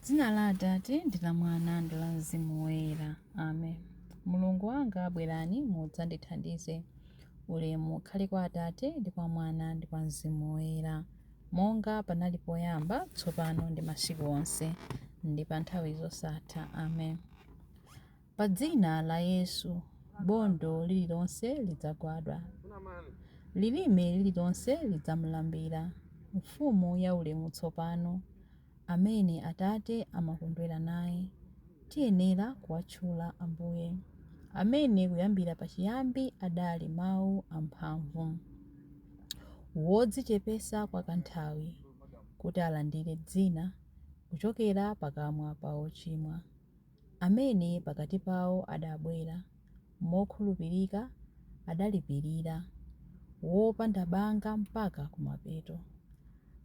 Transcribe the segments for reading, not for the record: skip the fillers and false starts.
Dzina la Atate ndi la Mwana ndi la Mzimu Woyera. Amen. Mulungu wanga bwerani mudzandithandize. Ulemu ukhale kwa Atate ndi kwa Mwana ndi kwa Mzimu Woyera, monga panali poyamba, tsopano ndi masiku onse, ndi pa nthawi zosatha. Amen. Pa dzina la Yesu bondo lililonse lidzagwadwa, lilime lililonse lidzamulambira. Mfumu ya ulemu tsopano, amene Atate amakondwera naye, tiyenera kuwatchula Ambuye, amene kuyambira pachiyambi adali mawu amphamvu, wodzichepesa kwa kanthawi, kuti alandire dzina kuchokera pakamwa pa ochimwa, amene pakati pawo adabwera mokhulupirika, adalipirira, wopanda banga mpaka kumapeto,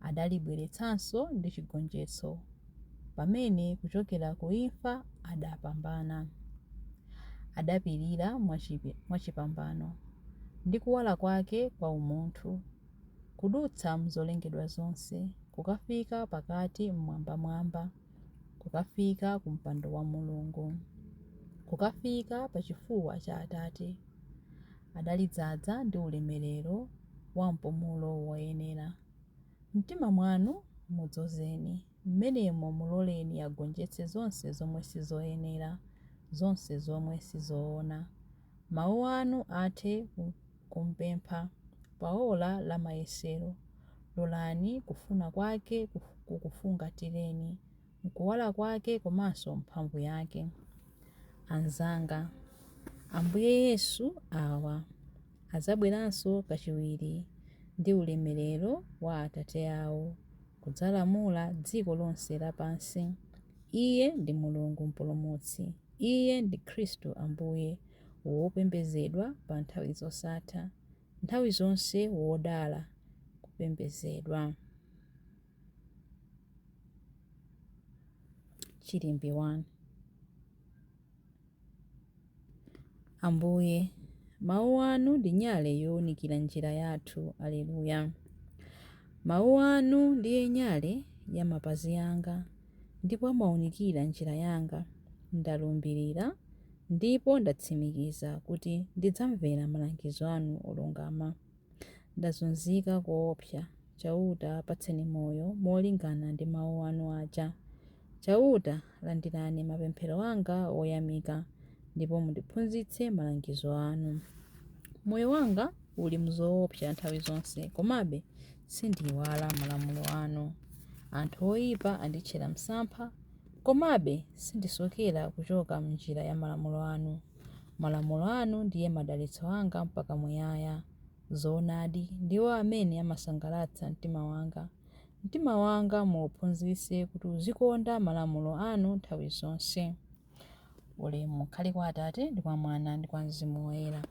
adalibweretsanso ndi chigonjetso, pamene kuchokera ku imfa adapambana, adapirira mwachipambano ndi kuwala kwake kwa umunthu, kudutsa mzolengedwa zonse, kukafika pakati mmwambamwamba, kukafika ku mpando wa Mulungu, kukafika pa chifuwa cha Atate. Adalidzaza ndi ulemerero wa mpumulo woyenera. Mtima mwanu mudzozeni, mmenemo muloleni agonjetse zonse zomwe sizoyenera, zonse zomwe sizoona. Mawu anu athe kumpempha pa ola la mayesero. Lolani kufuna kwake kukufungatireni, mkuwala kwake komanso mphamvu yake. Anzanga, Ambuye Yesu awa adzabweranso kachiwiri ndi ulemerero wa Atate awo, kudzalamula dziko lonse lapansi. Iye ndi Mulungu mpulumutsi, Iye ndi Khristu Ambuye, wopembedzedwa pa nthawi zosatha, nthawi zonse wodala kupembedzedwa. Chilimbi 1. Ambuye, mawu anu ndi nyale yowunikira njira yathu. Aleluya. Mawu anu ndiye nyale ya mapazi yanga, ndipo amawunikira njira yanga. Ndalumbirira ndipo ndatsimikiza kuti ndidzamvera malangizo anu olungama. Ndazunzika koopsa, chauta apatseni moyo molingana ndi mawu anu aja. Chauta landirani mapemphero anga oyamika, ndipo mundiphunzitse malangizo anu. Moyo wanga uli mzoopsa nthawi zonse, komabe sindiyiwala malamulo anu. Anthu oyipa anditchera msampha, komabe sindisokera kuchoka m'njira ya malamulo anu. Malamulo anu ndiye madalitso anga mpaka muyaya. Zoonadi ndiwo amene amasangalatsa mtima wanga. Mtima wanga muuphunzitse kuti uzikonda malamulo anu nthawi zonse. Ulemu ukhale kwa Atate ndi kwa Mwana ndi kwa Mzimu Woyera,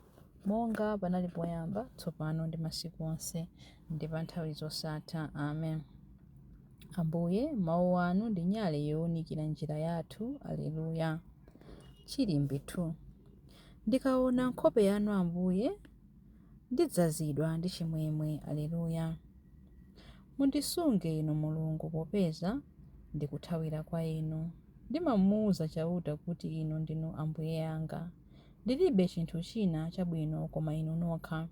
monga panali poyamba, tsopano ndi masiku onse, ndi pa nthawi zosatha. Amen. Ambuye, mawu anu ndi nyale yowunikira njira yathu. Aleluya. Chilimbi 2. Ndikaona nkhope yanu Ambuye, ndidzazidwa ndi chimwemwe. Aleluya. Mundisunge inu Mulungu, popeza ndikuthawira kwa inu. Ndimamuwuza chauta kuti inu ndinu Ambuye anga. Ndilibe chinthu china chabwino koma inu nokha.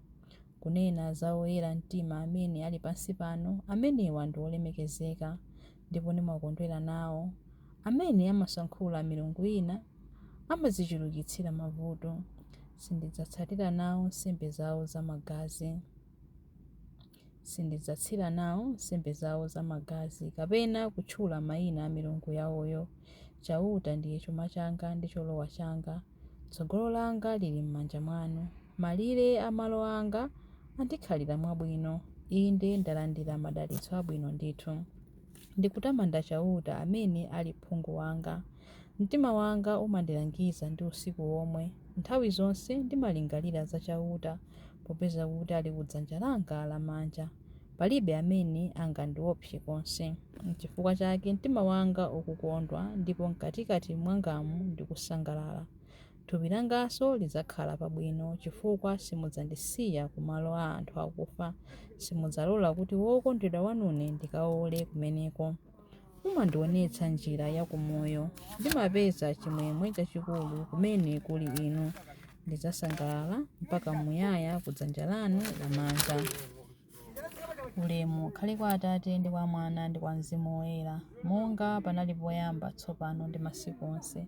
Kunena za oyera mtima amene ali pansi pano, amenewa ndi olemekezeka, ndipo ndimakondwera nawo. Amene amasankhula milungu ina amadzichulukitsira mavuto. Sindidzatsatira nawo nsembe zawo zamagazi, kapena kutchula mayina a milungu yawoyo. Chauta ndiye chuma changa ndi cholowa changa. Tsogolo langa lili m'manja mwanu. Malire a malo anga andikhalira mwabwino. Inde ndalandira madalitso abwino ndithu. Ndikutamanda chauta amene ali phungu wanga. Mtima wanga umandilangiza ndi usiku womwe. Nthawi zonse ndimalingalira za chauta, popeza kuti ali kudzanja langa lamanja. Palibe amene angandiopse konse. N'chifukwa chake mtima wanga ukukondwa, ndipo mkatikati mwangamu ndikusangalala. Thupi langanso lidzakhala pabwino, chifukwa simudzandisiya ku malo a anthu akufa. Simudzalola kuti wokondedwa wanune ndikawole kumeneko. mumandionetsa njira ya kumoyo. Ndimapeza chimwemwe chachikulu kumene kuli inu. Ndidzasangalala mpaka muyaya kudzanja lanu lamanja. Ulemu ukhale kwa Atate ndi kwa Mwana ndi kwa Mzimu Woyera, monga panali poyamba, tsopano ndi masiku onse,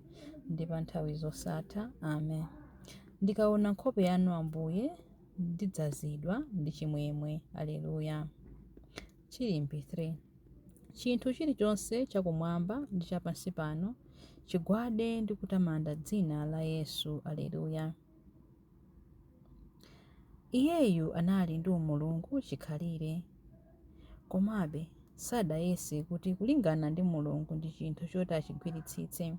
ndi pa nthawi zosatha. Amen. Ndikaona nkhope yanu Ambuye, ndidzazidwa ndi chimwemwe. Aleluya. Chilimbi 3. Chinthu chilichonse chakumwamba ndi chapansi pano chigwade ndi kutamanda dzina la Yesu. Aleluya. Iyeyu anali ndi umulungu chikhalire, komabe sadayese kuti kulingana ndi Mulungu ndi chinthu choti achigwiritsitse,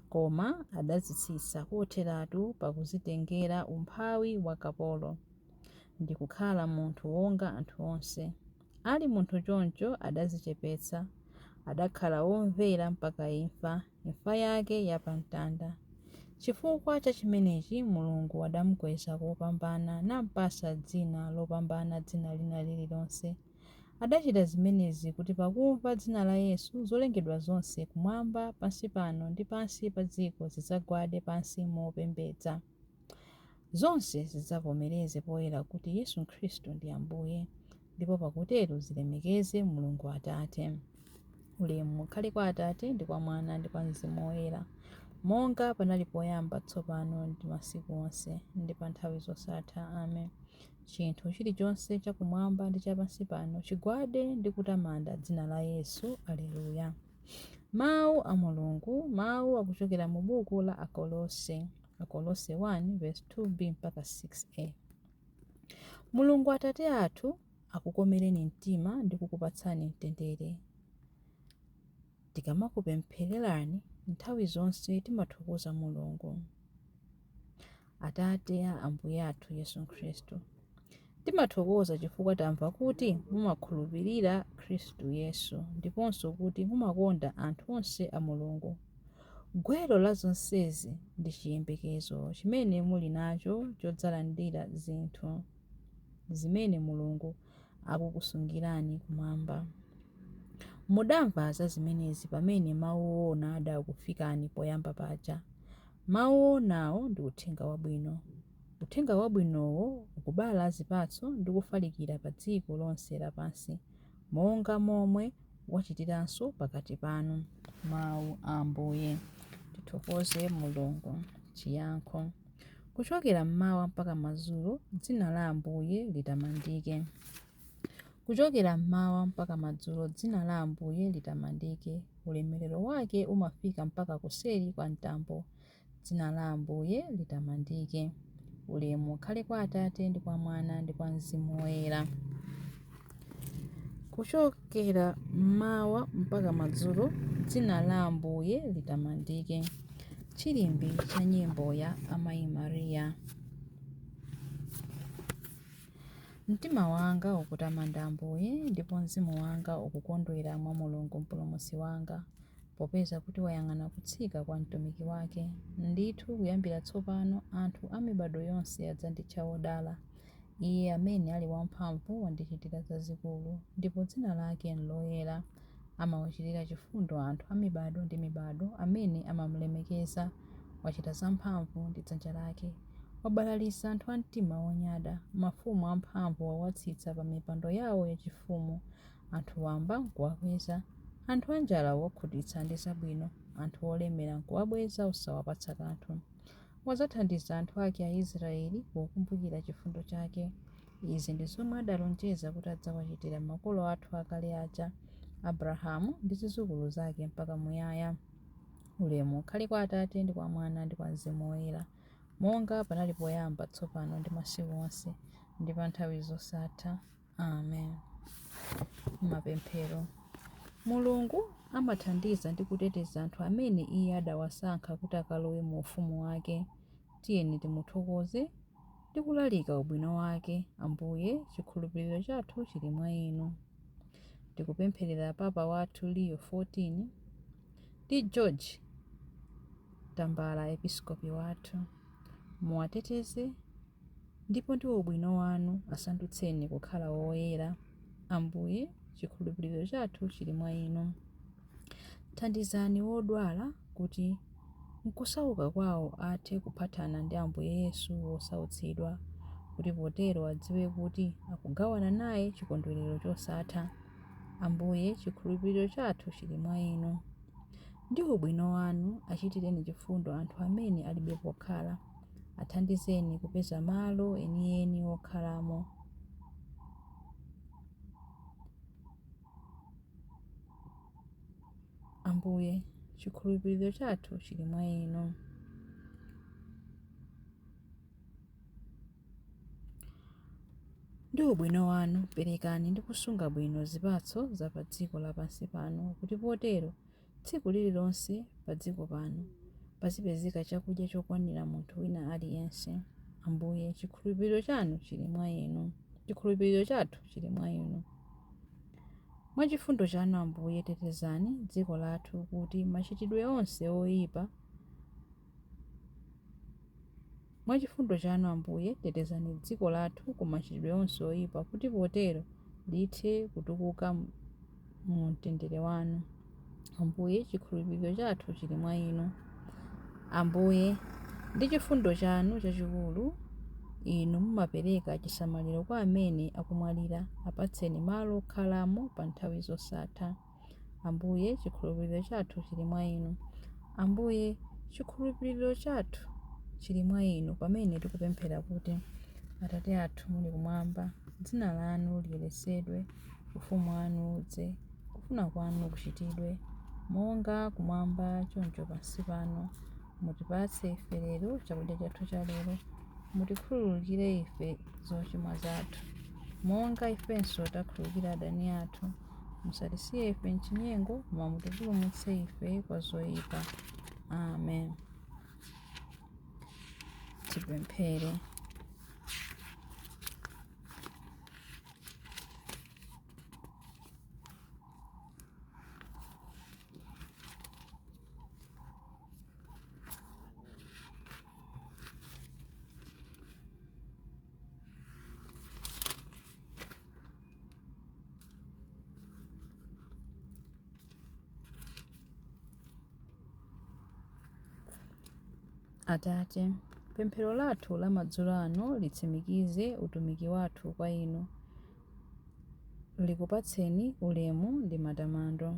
koma adadzitsitsa kotheratu pakudzitengera umphawi wa kapolo ndi kukhala munthu wonga anthu onse. Ali munthu choncho adadzichepetsa, adakhala womvera mpaka imfa yake yapamtanda. Chifukwa cha chimenechi Mulungu adamukweza kopambana nampasa dzina lopambana dzina lina lililonse. Adachita zimenezi kuti pakumva dzina la Yesu zolengedwa zonse kumwamba, pansi pano ndi pansi pa dziko zidzagwade pansi mopembedza. Zonse zidzavomereze poyera kuti Yesu Khristu ndi Ambuye, ndipo pakutero zilemekeze Mulungu Atate. Ulemu ukhale kwa Atate ndi kwa Mwana ndi kwa Mzimu Woyera, monga panali poyamba, tsopano ndi masiku onse, ndi pa nthawi zosatha. Amen. Chinthu chilichonse chakumwamba ndi chapansi pano chigwade ndi kutamanda dzina la Yesu. Aleluya. Mawu a Mulungu, mawu akuchokera mu buku la Akolose 1:2b mpaka 6a. Mulungu Atate athu akukomereni mtima ndi kukupatsani mtendere. Tikamakupemphererani nthawi zonse timathokoza Mulungu Atate a Ambuye athu Yesu Khristu. Timathokoza chifukwa tamva kuti mumakhulupirira Khristu Yesu, ndiponso kuti mumakonda anthu onse a Mulungu. Gwero la zonsezi ndi chiyembekezo chimene muli nacho chodzalandira zinthu zimene Mulungu akukusungirani kumwamba. Mudamva za zimenezi pamene mawu ona adakufikani poyamba paja. Mawu onawo ndi uthenga wabwino. Uthenga wabwinowo ukubala zipatso ndi kufalikira pa dziko lonse lapansi, monga momwe wachitiranso pakati panu. Mawu a Ambuye. Tithokoze Mulungu. Chiyankho. Kuchokera mmawa mpaka madzulo, dzina la Ambuye litamandike. Kuchokera mmawa mpaka madzulo, dzina la Ambuye litamandike. Ulemerero wake umafika mpaka kuseri kwa mtambo. Dzina la Ambuye litamandike. Ulemu ukhale kwa Atate ndi kwa Mwana ndi kwa Mzimu Woyera. Kuchokera mmawa mpaka madzulo, dzina la Ambuye litamandike. Chilimbi cha nyimbo ya Amayi Mariya. Mtima wanga ukutamanda Ambuye, ndipo mzimu wanga ukukondwera mwa Mulungu mpulumutsi wanga, popeza kuti wayang'ana kutsika kwa mtumiki wake. Ndithu kuyambira tsopano anthu a mibado yonse adzanditcha wodala. Iye amene ali wamphamvu wandichitira zazikulu, ndipo dzina lake nloyera. Amawachitira chifundo anthu a mibado ndi mibado amene amamulemekeza. Wachita zamphamvu ndi dzanja lake. Wabalalisa anthu a mtima wonyada. Mafumu amphamvu wawatsitsa pa mipando yawo yachifumu. Anthu wamba nkuwakweza. Anthu anjala wakhutitsa ndi zabwino. Anthu olemera nkuwabweza usawapatsa kanthu. Wadzathandiza anthu ake a Israeli pokumbukira chifundo chake. Izi ndi zomwe adalonjeza kuti adzawachitira makolo athu akale aja, Abrahamu ndi zidzukulu zake mpaka muyaya. Ulemu ukhale kwa Atate ndi kwa Mwana ndi kwa Mzimu Woyera, monga panali poyamba, tsopano ndi masiku onse, ndi pa nthawi zosatha. Amen. Mapemphero. Mulungu amathandiza ndi kuteteza anthu amene iye adawasankha kuti akalowe mu ufumu wake. Tiyeni timuthokoze ndi kulalika ubwino wake. Ambuye, chikhulupiriro chathu chili mwa inu. Tikupempherera Papa wathu Leo 14 ndi George Tambala episkopi wathu. Muwateteze ndipo ndi ubwino wanu asandutseni kukhala woyera. Ambuye, chikhulupiriro chathu chili mwa inu. Thandizani wodwala kuti nkusauka kwawo athe kuphatana ndi Ambuye Yesu wosautsidwa, kuti potero adziwe kuti akugawana naye chikondwerero chosatha. Ambuye, chikhulupiriro chathu chili mwa inu. Ndi ubwino wanu achitireni chifundo anthu amene alibe pokhala. Athandizeni kupeza malo enieni okhalamo. Ambuye, chikhulupiriro chathu chili mwa inu. Ndi ubwino wanu perekani ndi kusunga bwino zipatso za pa dziko lapansi pano, kuti potero tsiku lililonse pa dziko pano pazipezeka chakudya chokwanira munthu wina aliyense. Ambuye, chikhulupiriro chanu chili mwa inu. Chikhulupiriro chathu chili mwa inu. Mwa chifundo chanu Ambuye, tetezani dziko lathu kuti machitidwe onse oyipa. Mwa chifundo chanu Ambuye, tetezani dziko lathu ku machitidwe onse oyipa, kuti potero lithe kutukuka mu mtendere wanu. Ambuye, chikhulupiriro chathu chili mwa inu. Ambuye, ndi chifundo chanu chachikulu, inu mumapereka chisamaliro kwa amene akumwalira. Apatseni malo okhalamo pa nthawi zosatha. Ambuye, chikhulupiriro chathu chili mwa inu. Ambuye, chikhulupiriro chathu chili mwa inu pamene tikupemphera kuti Atate athu muli kumwamba, dzina lanu liyeretsedwe, ufumu wanu udze, kufuna kwanu kuchitidwe monga kumwamba choncho pansi pano. Mutipatse ife lero chakudya chathu cha lero. Mutikhululukire ife zochimwa zathu, monga ifenso takhululukira adani athu. Musatisiye ife mchinyengo, koma mutipulumutse ife kwa zoyipa. Amen. Tipemphere. Atate, pemphero lathu la madzulo ano litsimikize utumiki wathu kwa inu. Likupatseni ulemu ndi matamando.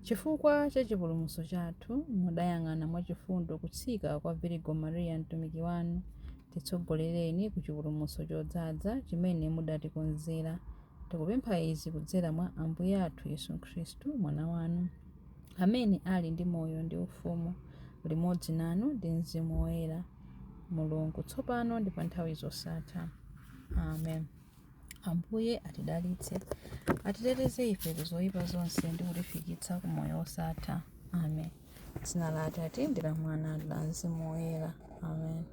Chifukwa cha chipulumutso chathu, mudayang'ana mwachifundo kutsika kwa Virgo Maria mtumiki wanu. Titsogolereni ku chipulumutso chodzaza chimene mudatikonzera. Tikupempha izi kudzera mwa Ambuye athu Yesu Khristu, mwana wanu, amene ali ndi moyo ndi ufumu limodzi nanu ndi Mzimu Woyera, Mulungu tsopano ndi pa nthawi zosatha. Amen. Ambuye atidalitse, atiteteze ife ku zoyipa zonse ndi kutifikitsa ku moyo wosatha. Amen. Dzina la Atate ndi la Mwana ndi la Mzimu Woyera. Amen.